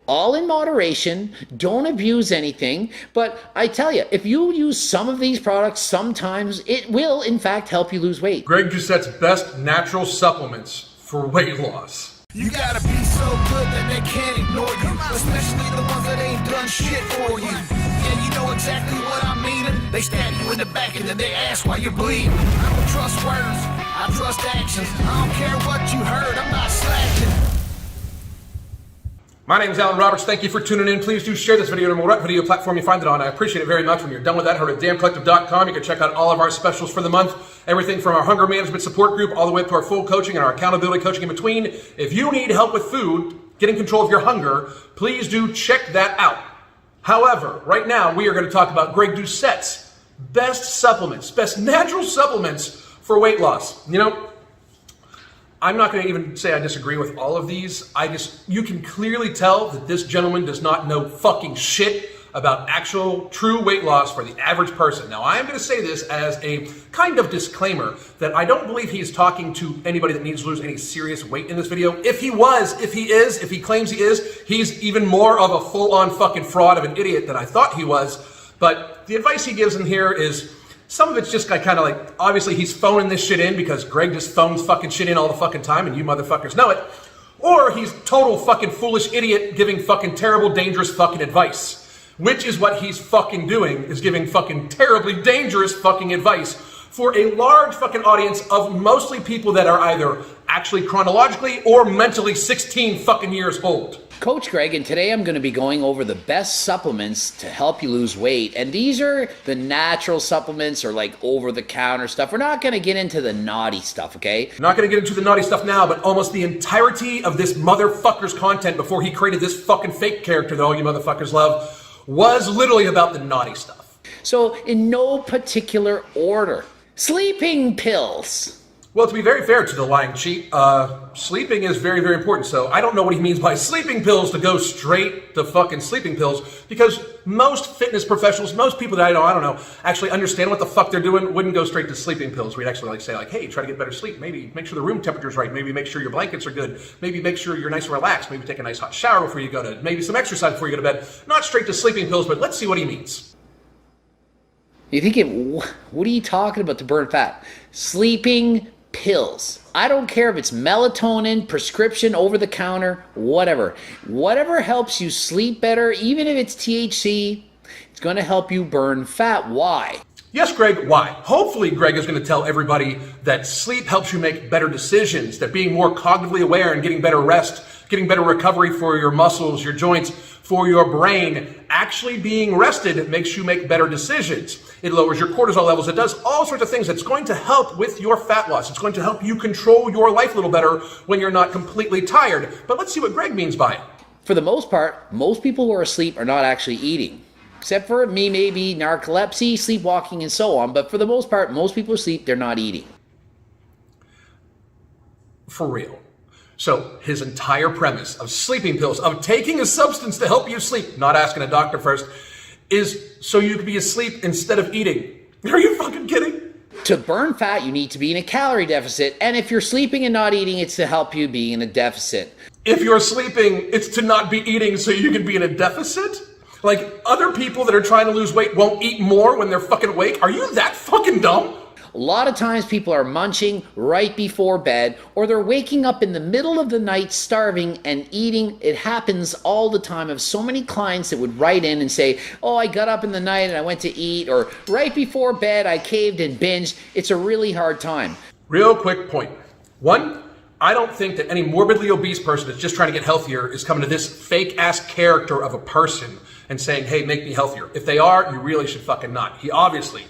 All in moderation, don't abuse anything, but I tell you, if you use some of these products, sometimes it will in fact help you lose weight. Greg Doucette's best natural supplements for weight loss. You gotta be so good that they can't ignore you, especially the ones that ain't done shit for you. Yeah, you know exactly what I mean. They stab you in the back and then they ask why you're bleeding. I don't trust words, I trust actions. I don't care what you heard, I'm not slacking. My name is Alan Roberts. Thank you for tuning in. Please do share this video no matter what video platform you find it on. I appreciate it very much. When you're done with that, head to damncollective.com. You can check out all of our specials for the month. Everything from our hunger management support group all the way up to our full coaching and our accountability coaching in between. If you need help with food, getting control of your hunger, please do check that out. However, right now we are going to talk about Greg Doucette's best supplements, best natural supplements for weight loss. You know, I'm not going to even say I disagree with all of these. You can clearly tell that this gentleman does not know fucking shit about actual true weight loss for the average person. Now, I am going to say this as a kind of disclaimer that I don't believe he's talking to anybody that needs to lose any serious weight in this video. If he claims he is, he's even more of a full-on fucking fraud of an idiot than I thought he was. But the advice he gives in here is, some of it's just kind of like, obviously he's phoning this shit in because Greg just phones fucking shit in all the fucking time and you motherfuckers know it. Or he's total fucking foolish idiot giving fucking terrible, dangerous fucking advice. Which is what he's fucking doing, is giving fucking terribly dangerous fucking advice for a large fucking audience of mostly people that are either actually chronologically or mentally 16 fucking years old. Coach Greg, and today I'm going to be going over the best supplements to help you lose weight. And these are the natural supplements or like over-the-counter stuff. We're not going to get into the naughty stuff, okay? Not going to get into the naughty stuff now, but almost the entirety of this motherfucker's content before he created this fucking fake character that all you motherfuckers love was literally about the naughty stuff. So, in no particular order. Sleeping pills. Well, to be very fair to the lying cheat, sleeping is very, very important. So I don't know what he means by sleeping pills to go straight to fucking sleeping pills, because most fitness professionals, most people that I don't know, actually understand what the fuck they're doing, wouldn't go straight to sleeping pills. We'd actually say hey, try to get better sleep. Maybe make sure the room temperature's right. Maybe make sure your blankets are good. Maybe make sure you're nice and relaxed. Maybe take a nice hot shower before you go to, maybe some exercise before you go to bed. Not straight to sleeping pills, but let's see what he means. You're thinking, what are you talking about to burn fat? Sleeping pills. I don't care if it's melatonin, prescription, over-the-counter, whatever. Whatever helps you sleep better, even if it's THC, it's going to help you burn fat. Why? Yes, Greg, why? Hopefully, Greg is going to tell everybody that sleep helps you make better decisions, that being more cognitively aware and getting better rest, getting better recovery for your muscles, your joints, for your brain, actually being rested makes you make better decisions. It lowers your cortisol levels. It does all sorts of things that's going to help with your fat loss. It's going to help you control your life a little better when you're not completely tired. But let's see what Greg means by it. For the most part, most people who are asleep are not actually eating. Except for me, maybe narcolepsy, sleepwalking, and so on. But for the most part, most people asleep, they're not eating. For real. So his entire premise of sleeping pills, of taking a substance to help you sleep, not asking a doctor first, is so you can be asleep instead of eating. Are you fucking kidding? To burn fat, you need to be in a calorie deficit. And if you're sleeping and not eating, it's to help you be in a deficit. If you're sleeping, it's to not be eating so you can be in a deficit? Like, other people that are trying to lose weight won't eat more when they're fucking awake? Are you that fucking dumb? A lot of times people are munching right before bed, or they're waking up in the middle of the night starving and eating. It happens all the time. I have so many clients that would write in and say, oh, I got up in the night and I went to eat, or right before bed I caved and binged. It's a really hard time. Real quick point. One, I don't think that any morbidly obese person that's just trying to get healthier is coming to this fake-ass character of a person and saying, hey, make me healthier. If they are, you really should fucking not. He obviously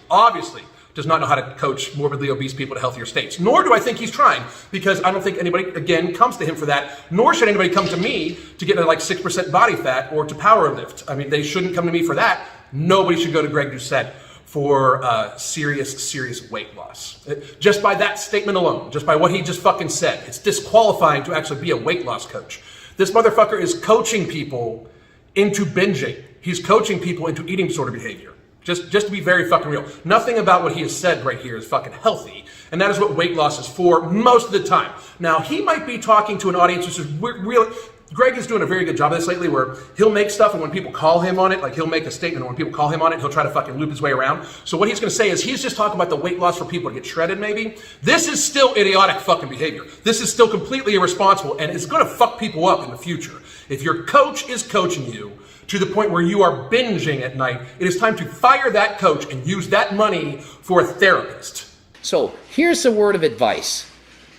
does not know how to coach morbidly obese people to healthier states. Nor do I think he's trying, because I don't think anybody, again, comes to him for that, nor should anybody come to me to get like 6% body fat or to power lift. I mean, they shouldn't come to me for that. Nobody should go to Greg Doucette for serious weight loss. Just by that statement alone, just by what he just fucking said, it's disqualifying to actually be a weight loss coach. This motherfucker is coaching people into binging. He's coaching people into eating disorder behavior. Just to be very fucking real. Nothing about what he has said right here is fucking healthy. And that is what weight loss is for most of the time. Now, he might be talking to an audience which is really, Greg is doing a very good job of this lately where he'll make stuff and when people call him on it, like he'll make a statement and when people call him on it, he'll try to fucking loop his way around. So what he's going to say is he's just talking about the weight loss for people to get shredded maybe. This is still idiotic fucking behavior. This is still completely irresponsible and it's going to fuck people up in the future. If your coach is coaching you to the point where you are binging at night, it is time to fire that coach and use that money for a therapist. So here's a word of advice.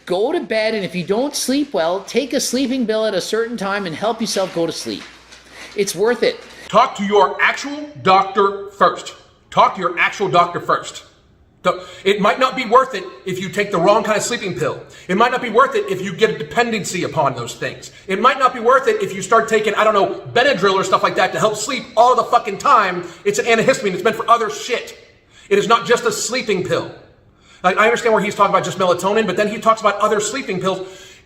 Go to bed, and if you don't sleep well, take a sleeping pill at a certain time and help yourself go to sleep. It's worth it. Talk to your actual doctor first. Talk to your actual doctor first. It might not be worth it if you take the wrong kind of sleeping pill. It might not be worth it if you get a dependency upon those things. It might not be worth it if you start taking, I don't know, Benadryl or stuff like that to help sleep all the fucking time. It's an antihistamine. It's meant for other shit. It is not just a sleeping pill. I understand where he's talking about just melatonin, but then he talks about other sleeping pills.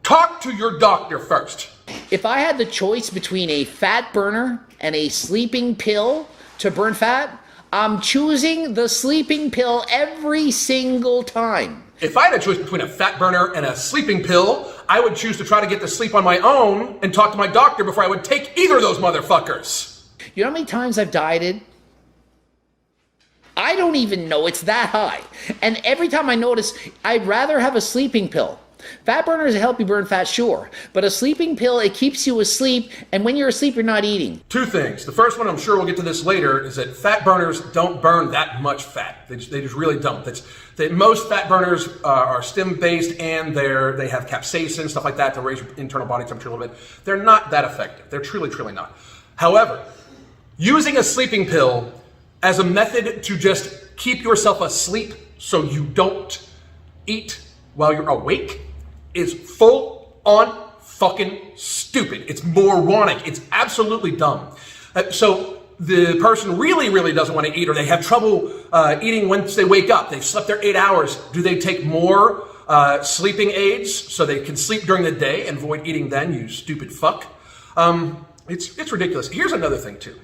Talk to your doctor first. If I had the choice between a fat burner and a sleeping pill to burn fat, I'm choosing the sleeping pill every single time. If I had a choice between a fat burner and a sleeping pill, I would choose to try to get to sleep on my own and talk to my doctor before I would take either of those motherfuckers. You know how many times I've dieted? I don't even know it's that high. And every time I notice, I'd rather have a sleeping pill. Fat burners help you burn fat, sure. But a sleeping pill, it keeps you asleep. And when you're asleep, you're not eating. Two things. The first one, I'm sure we'll get to this later, is that fat burners don't burn that much fat. They just really don't. Most fat burners are stim-based and they have capsaicin, stuff like that to raise your internal body temperature a little bit. They're not that effective. They're truly, truly not. However, using a sleeping pill as a method to just keep yourself asleep so you don't eat while you're awake is full on fucking stupid. It's moronic. It's absolutely dumb. So the person really, really doesn't want to eat or they have trouble eating once they wake up. They've slept their 8 hours. Do they take more sleeping aids so they can sleep during the day and avoid eating then, you stupid fuck? It's ridiculous. Here's another thing too.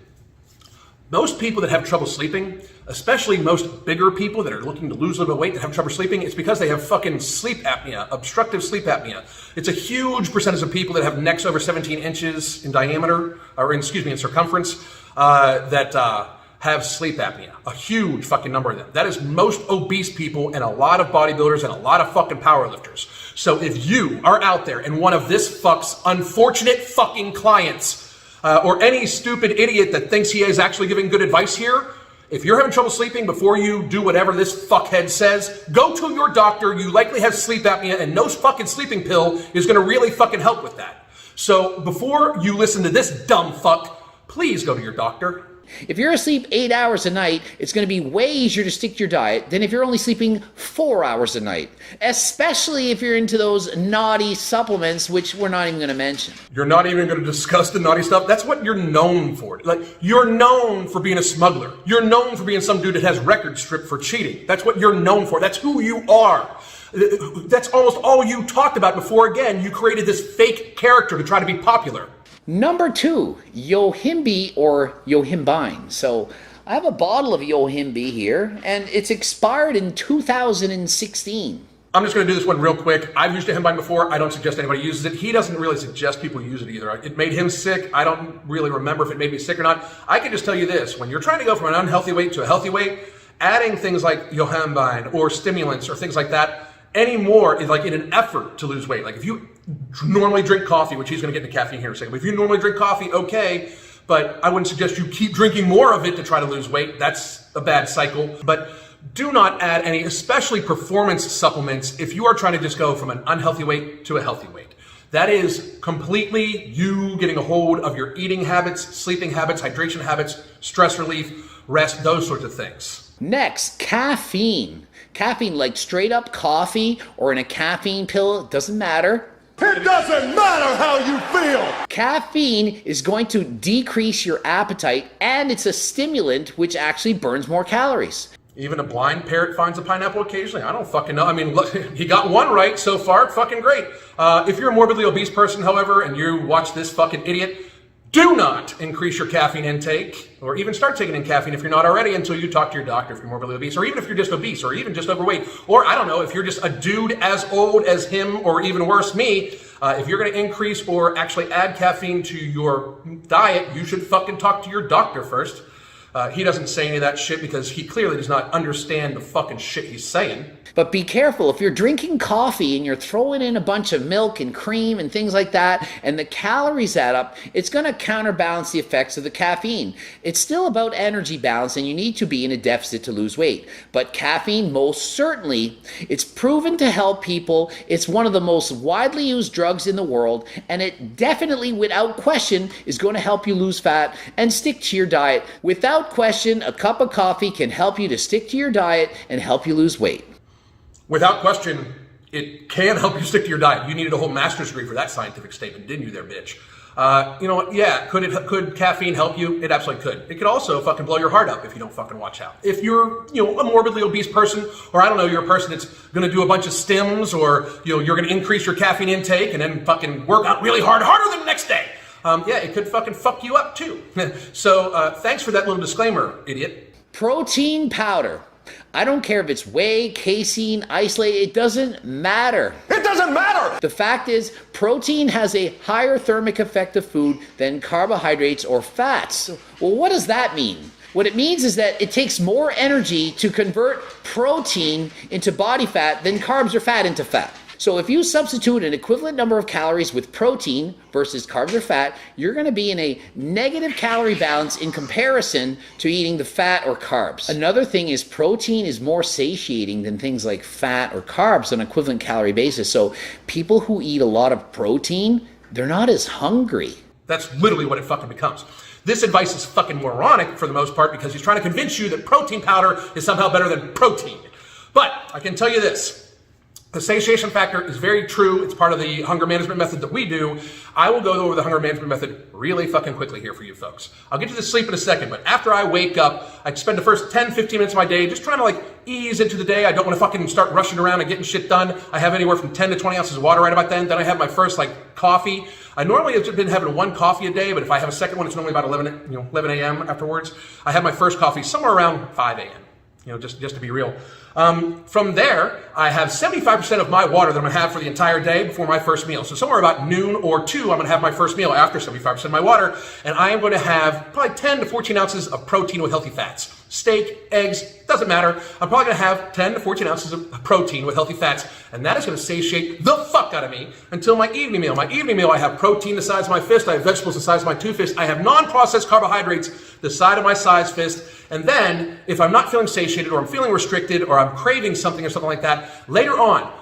Most people that have trouble sleeping, especially most bigger people that are looking to lose a little bit of weight that have trouble sleeping, it's because they have fucking sleep apnea, obstructive sleep apnea. It's a huge percentage of people that have necks over 17 inches in diameter, in circumference, that have sleep apnea. A huge fucking number of them. That is most obese people and a lot of bodybuilders and a lot of fucking powerlifters. So if you are out there and one of this fuck's unfortunate fucking clients, or any stupid idiot that thinks he is actually giving good advice here, if you're having trouble sleeping before you do whatever this fuckhead says, go to your doctor. You likely have sleep apnea and no fucking sleeping pill is going to really fucking help with that. So before you listen to this dumb fuck, please go to your doctor. If you're asleep 8 hours a night, it's going to be way easier to stick to your diet than if you're only sleeping 4 hours a night, especially if you're into those naughty supplements, which we're not even going to mention. You're not even going to discuss the naughty stuff? That's what you're known for. Like, you're known for being a smuggler. You're known for being some dude that has record stripped for cheating. That's what you're known for. That's who you are. That's almost all you talked about before, again, you created this fake character to try to be popular. Number 2, Yohimbe or Yohimbine. So I have a bottle of Yohimbe here, and it's expired in 2016. I'm just going to do this one real quick. I've used Yohimbine before. I don't suggest anybody uses it. He doesn't really suggest people use it either. It made him sick. I don't really remember if it made me sick or not. I can just tell you this. When you're trying to go from an unhealthy weight to a healthy weight, adding things like Yohimbine or stimulants or things like that anymore is like in an effort to lose weight. Like if you normally drink coffee, which he's going to get into caffeine here in a second, but if you normally drink coffee, okay, but I wouldn't suggest you keep drinking more of it to try to lose weight. That's a bad cycle. But do not add any, especially performance supplements, if you are trying to just go from an unhealthy weight to a healthy weight. That is completely you getting a hold of your eating habits, sleeping habits, hydration habits, stress relief, rest, those sorts of things. Next, caffeine. Caffeine, like straight up coffee or in a caffeine pill, it doesn't matter. It doesn't matter how you feel. Caffeine is going to decrease your appetite, and it's a stimulant which actually burns more calories. Even a blind parrot finds a pineapple occasionally. I don't fucking know. I mean, look, he got one right so far. Fucking great. If you're a morbidly obese person, however, and you watch this fucking idiot, do not increase your caffeine intake or even start taking in caffeine if you're not already until you talk to your doctor if you're morbidly obese, or even if you're just obese or even just overweight, or I don't know, if you're just a dude as old as him or even worse, me. If you're going to increase or actually add caffeine to your diet, you should fucking talk to your doctor first. He doesn't say any of that shit because he clearly does not understand the fucking shit he's saying. But be careful, if you're drinking coffee and you're throwing in a bunch of milk and cream and things like that, and the calories add up, it's going to counterbalance the effects of the caffeine. It's still about energy balance, and you need to be in a deficit to lose weight. But caffeine, most certainly, it's proven to help people. It's one of the most widely used drugs in the world, and it definitely, without question, is going to help you lose fat and stick to your diet. Without question, a cup of coffee can help you to stick to your diet and help you lose weight. Without question, it can help you stick to your diet. You needed a whole master's degree for that scientific statement, didn't you there, bitch? You know what? Yeah, could caffeine help you? It absolutely could. It could also fucking blow your heart up if you don't fucking watch out. If you're, a morbidly obese person, or I don't know, you're a person that's going to do a bunch of stims, or, you're going to increase your caffeine intake and then fucking work out really hard, harder than the next day. Yeah, it could fucking fuck you up too. So, thanks for that little disclaimer, idiot. Protein powder. I don't care if it's whey, casein, isolate, it doesn't matter. It doesn't matter! The fact is, protein has a higher thermic effect of food than carbohydrates or fats. Well, what does that mean? What it means is that it takes more energy to convert protein into body fat than carbs or fat into fat. So if you substitute an equivalent number of calories with protein versus carbs or fat, you're going to be in a negative calorie balance in comparison to eating the fat or carbs. Another thing is protein is more satiating than things like fat or carbs on an equivalent calorie basis. So people who eat a lot of protein, they're not as hungry. That's literally what it fucking becomes. This advice is fucking moronic for the most part because he's trying to convince you that protein powder is somehow better than protein. But I can tell you this. The satiation factor is very true. It's part of the hunger management method that we do. I will go over the hunger management method really fucking quickly here for you folks. I'll get to the sleep in a second, but after I wake up, I spend the first 10, 15 minutes of my day just trying to ease into the day. I don't want to fucking start rushing around and getting shit done. I have anywhere from 10 to 20 ounces of water right about then. Then I have my first coffee. I normally have been having one coffee a day, but if I have a second one, it's normally about 11 a.m. afterwards. I have my first coffee somewhere around 5 a.m. Just to be real. From there, I have 75% of my water that I'm going to have for the entire day before my first meal. So somewhere about noon or 2, I'm going to have my first meal after 75% of my water. And I am going to have probably 10 to 14 ounces of protein with healthy fats. Steak, eggs, doesn't matter. I'm probably going to have 10 to 14 ounces of protein with healthy fats. And that is going to satiate the fuck out of me until my evening meal. My evening meal, I have protein the size of my fist. I have vegetables the size of my 2 fists. I have non-processed carbohydrates the size of my size fist. And then, if I'm not feeling satiated or I'm feeling restricted or I'm craving something or something like that, later on,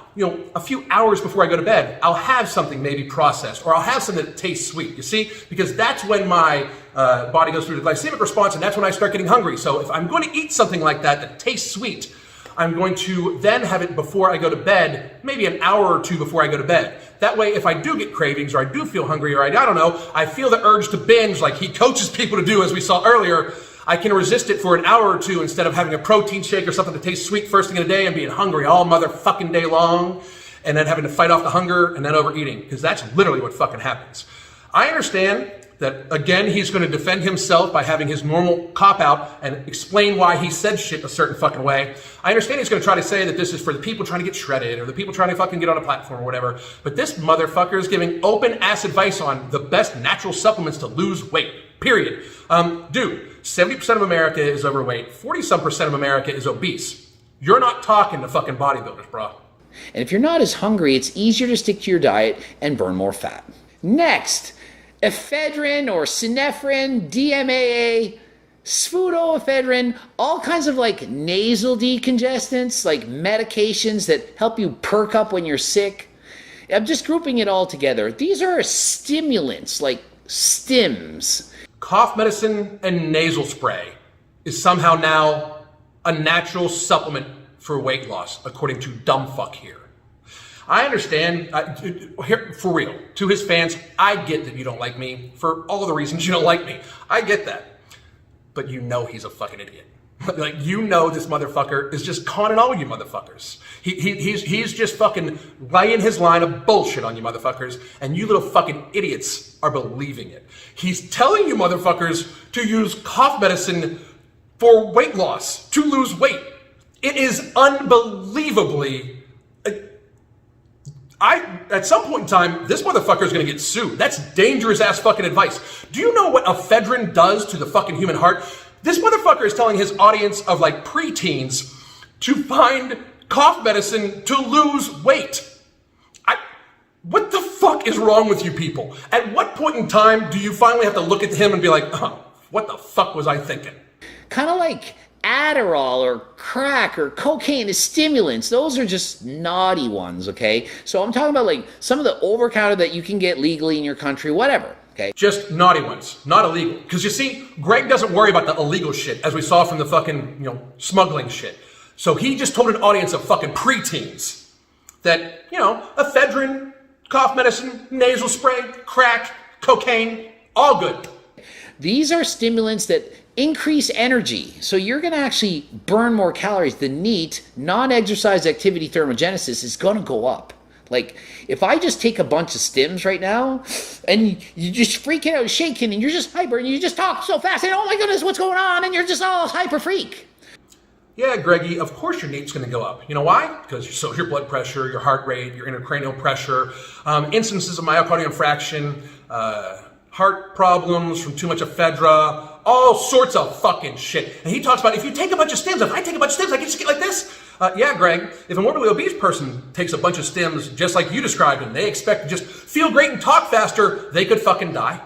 a few hours before I go to bed, I'll have something maybe processed or I'll have something that tastes sweet, you see? Because that's when my body goes through the glycemic response and that's when I start getting hungry. So if I'm going to eat something like that tastes sweet, I'm going to then have it before I go to bed, maybe an hour or 2 before I go to bed. That way, if I do get cravings or I do feel hungry or I don't know, I feel the urge to binge like he coaches people to do as we saw earlier, I can resist it for an hour or 2 instead of having a protein shake or something that tastes sweet first thing in the day and being hungry all motherfucking day long and then having to fight off the hunger and then overeating, because that's literally what fucking happens. I understand that, again, he's going to defend himself by having his normal cop-out and explain why he said shit a certain fucking way. I understand he's going to try to say that this is for the people trying to get shredded or the people trying to fucking get on a platform or whatever, but this motherfucker is giving open-ass advice on the best natural supplements to lose weight, period. Dude, 70% of America is overweight, 40-some% of America is obese. You're not talking to fucking bodybuilders, bro. And if you're not as hungry, it's easier to stick to your diet and burn more fat. Next, ephedrine or synephrine, DMAA, pseudoephedrine, all kinds of nasal decongestants, medications that help you perk up when you're sick. I'm just grouping it all together. These are stimulants, like stims. Cough medicine and nasal spray is somehow now a natural supplement for weight loss, according to dumbfuck here. I understand, for real, to his fans, I get that you don't like me for all the reasons you don't like me. I get that. But he's a fucking idiot. This motherfucker is just conning all you motherfuckers. He's just fucking laying his line of bullshit on you motherfuckers, and you little fucking idiots are believing it. He's telling you motherfuckers to use cough medicine for weight loss, to lose weight. It is unbelievably At some point in time, this motherfucker is going to get sued. That's dangerous ass fucking advice. Do you know what ephedrine does to the fucking human heart? This motherfucker is telling his audience of like preteens to find cough medicine to lose weight. What the fuck is wrong with you people? At what point in time do you finally have to look at him and be like, oh, what the fuck was I thinking? Kind of like Adderall or crack or cocaine as stimulants. Those are just naughty ones, okay? So I'm talking about like some of the over-counter that you can get legally in your country, whatever, okay? Just naughty ones, not illegal. Because you see, Greg doesn't worry about the illegal shit, as we saw from the fucking, smuggling shit. So he just told an audience of fucking preteens that, ephedrine, cough medicine, nasal spray, crack, cocaine, all good. These are stimulants that increase energy. So you're going to actually burn more calories. The NEAT, non-exercise activity thermogenesis, is going to go up. Like, if I just take a bunch of stims right now, and you just freaking out, shaking, and you're just hyper, and you just talk so fast, and oh my goodness, what's going on? And you're just all hyper freak. Yeah, Greggy, of course your NEAT's going to go up. You know why? Because your blood pressure, your heart rate, your intracranial pressure, instances of myocardial infarction, heart problems from too much ephedra, all sorts of fucking shit. And he talks about if you take a bunch of stims, if I take a bunch of stims, I can just get like this. Yeah, Greg, if a morbidly obese person takes a bunch of stims just like you described and they expect to just feel great and talk faster, they could fucking die.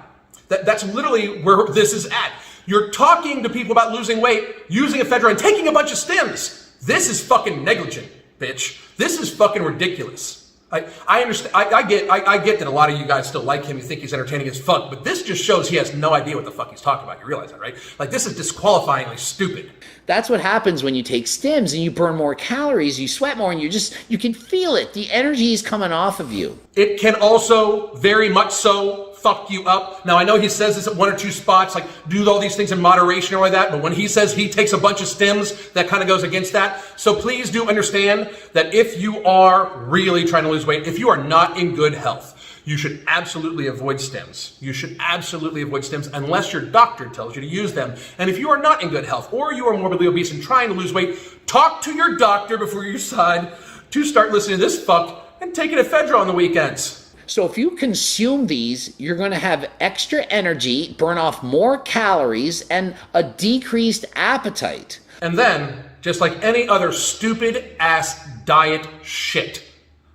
That's literally where this is at. You're talking to people about losing weight, using ephedra, and taking a bunch of stims. This is fucking negligent, bitch. This is fucking ridiculous. I understand. I get that a lot of you guys still like him. You think he's entertaining as fuck, but this just shows he has no idea what the fuck he's talking about. You realize that, right? Like, this is disqualifyingly stupid. That's what happens when you take stims and you burn more calories, you sweat more, and you can feel it. The energy is coming off of you. It can also very much so fuck you up. Now, I know he says this at one or two spots, like do all these things in moderation or like that, but when he says he takes a bunch of stims, that kind of goes against that. So please do understand that if you are really trying to lose weight, if you are not in good health, you should absolutely avoid stims. You should absolutely avoid stims unless your doctor tells you to use them. And if you are not in good health or you are morbidly obese and trying to lose weight, talk to your doctor before you decide to start listening to this fuck and taking ephedra on the weekends. So if you consume these, you're going to have extra energy, burn off more calories, and a decreased appetite. And then, just like any other stupid ass diet shit,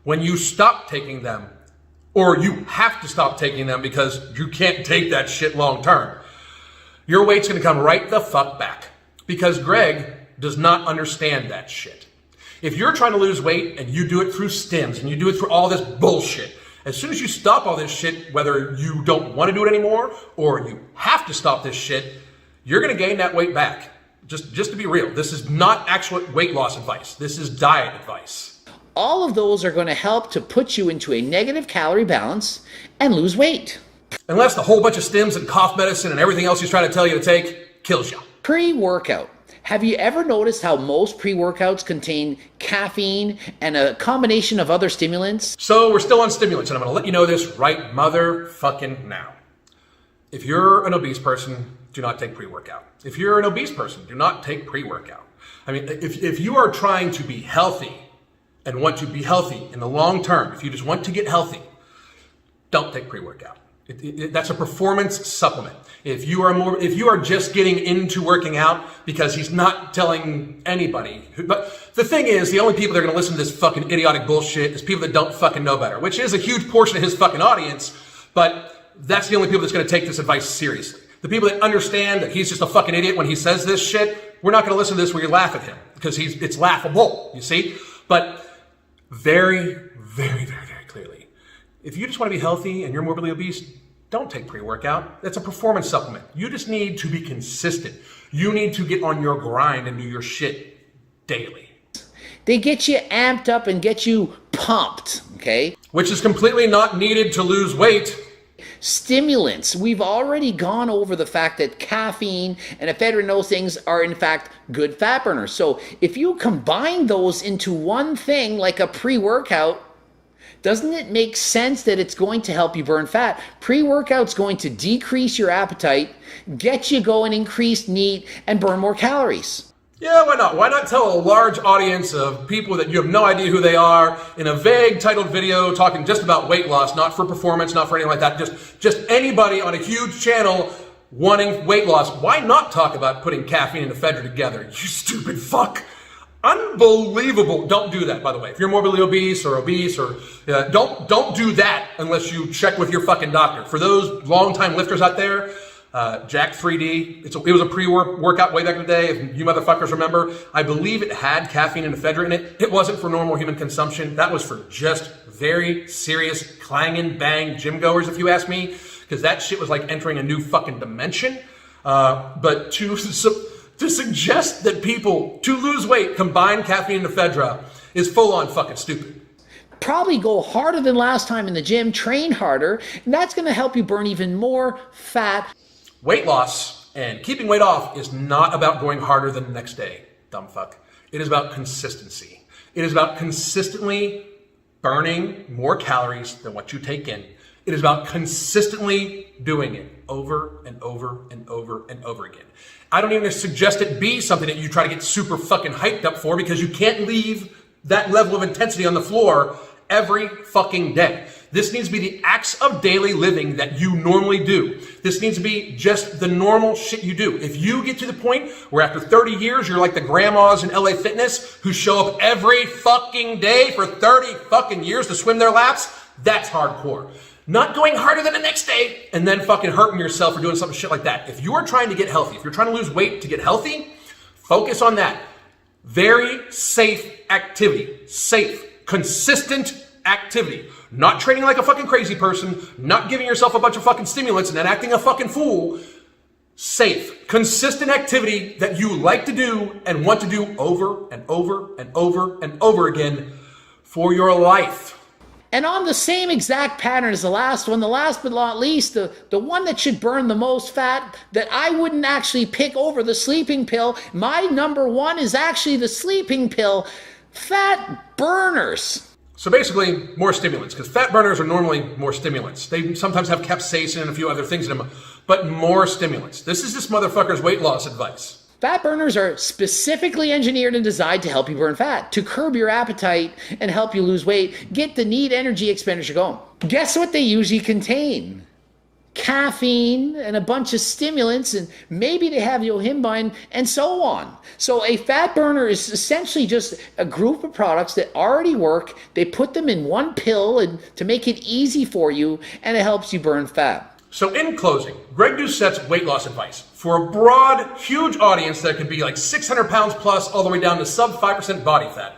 when you stop taking them, or you have to stop taking them because you can't take that shit long term, your weight's going to come right the fuck back. Because Greg does not understand that shit. If you're trying to lose weight and you do it through stims and you do it through all this bullshit, as soon as you stop all this shit, whether you don't want to do it anymore or you have to stop this shit, you're going to gain that weight back. Just to be real, this is not actual weight loss advice. This is diet advice. All of those are going to help to put you into a negative calorie balance and lose weight. Unless the whole bunch of stims and cough medicine and everything else he's trying to tell you to take kills you. Pre-workout. Have you ever noticed how most pre-workouts contain caffeine and a combination of other stimulants? So we're still on stimulants, and I'm going to let you know this right motherfucking now. If you're an obese person, do not take pre-workout. If you're an obese person, do not take pre-workout. I mean, if you are trying to be healthy and want to be healthy in the long term, if you just want to get healthy, don't take pre-workout. That's a performance supplement. If you are just getting into working out because he's not telling anybody. But the thing is, the only people that are going to listen to this fucking idiotic bullshit is people that don't fucking know better, which is a huge portion of his fucking audience. But that's the only people that's going to take this advice seriously. The people that understand that he's just a fucking idiot when he says this shit, we're not going to listen to this where you laugh at him because it's laughable, you see? But very, very, very, very clearly, if you just want to be healthy and you're morbidly obese, don't take pre-workout. That's a performance supplement. You just need to be consistent. You need to get on your grind and do your shit daily. They get you amped up and get you pumped, okay? Which is completely not needed to lose weight. Stimulants. We've already gone over the fact that caffeine and ephedrine, those things are in fact good fat burners. So if you combine those into one thing like a pre-workout, doesn't it make sense that it's going to help you burn fat? Pre-workout's going to decrease your appetite, get you going, increase NEAT, and burn more calories. Yeah, why not? Why not tell a large audience of people that you have no idea who they are in a vague titled video talking just about weight loss, not for performance, not for anything like that, just anybody on a huge channel wanting weight loss. Why not talk about putting caffeine and ephedra together? You stupid fuck. Unbelievable. Don't do that, by the way. If you're morbidly obese or don't do that unless you check with your fucking doctor. For those long-time lifters out there, Jack 3D, it was a pre-workout way back in the day, if you motherfuckers remember. I believe it had caffeine and ephedra in it. It wasn't for normal human consumption. That was for just very serious clanging bang gym goers, if you ask me, because that shit was like entering a new fucking dimension. But to suggest that people, to lose weight, combine caffeine and ephedra is full-on fucking stupid. Probably go harder than last time in the gym, train harder, and that's going to help you burn even more fat. Weight loss and keeping weight off is not about going harder than the next day, dumb fuck. It is about consistency. It is about consistently burning more calories than what you take in. It is about consistently doing it over and over and over and over again. I don't even suggest it be something that you try to get super fucking hyped up for, because you can't leave that level of intensity on the floor every fucking day. This needs to be the acts of daily living that you normally do. This needs to be just the normal shit you do. If you get to the point where after 30 years, you're like the grandmas in LA Fitness who show up every fucking day for 30 fucking years to swim their laps, that's hardcore. Not going harder than the next day and then fucking hurting yourself or doing something shit like that. If you are trying to get healthy, if you're trying to lose weight to get healthy, focus on that. Very safe activity. Safe, consistent activity. Not training like a fucking crazy person, not giving yourself a bunch of fucking stimulants and then acting a fucking fool. Safe, consistent activity that you like to do and want to do over and over and over and over again for your life. And on the same exact pattern as the last one, the last but not least, the one that should burn the most fat that I wouldn't actually pick over the sleeping pill, my number one is actually the sleeping pill. Fat burners. So basically, more stimulants, because fat burners are normally more stimulants. They sometimes have capsaicin and a few other things in them, but more stimulants. This is this motherfucker's weight loss advice. Fat burners are specifically engineered and designed to help you burn fat, to curb your appetite and help you lose weight, get the need energy expenditure going. Guess what they usually contain? Caffeine and a bunch of stimulants, and maybe they have yohimbine and so on. So a fat burner is essentially just a group of products that already work. They put them in one pill and to make it easy for you, and it helps you burn fat. So in closing, Greg Doucette's weight loss advice for a broad, huge audience that could be like 600 pounds plus all the way down to sub 5% body fat.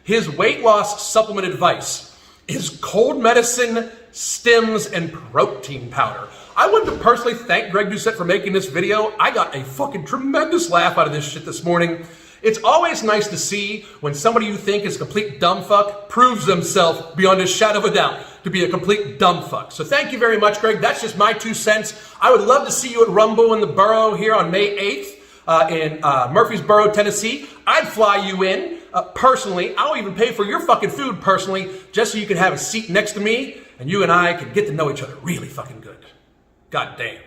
His weight loss supplement advice is cold medicine, stims, and protein powder. I want to personally thank Greg Doucette for making this video. I got a fucking tremendous laugh out of this shit this morning. It's always nice to see when somebody you think is a complete dumb fuck proves themselves beyond a shadow of a doubt to be a complete dumb fuck. So thank you very much, Greg. That's just my 2 cents. I would love to see you at Rumble in the Borough here on May 8th in Murfreesboro, Tennessee. I'd fly you in personally. I'll even pay for your fucking food personally, just so you can have a seat next to me and you and I can get to know each other really fucking good. God damn.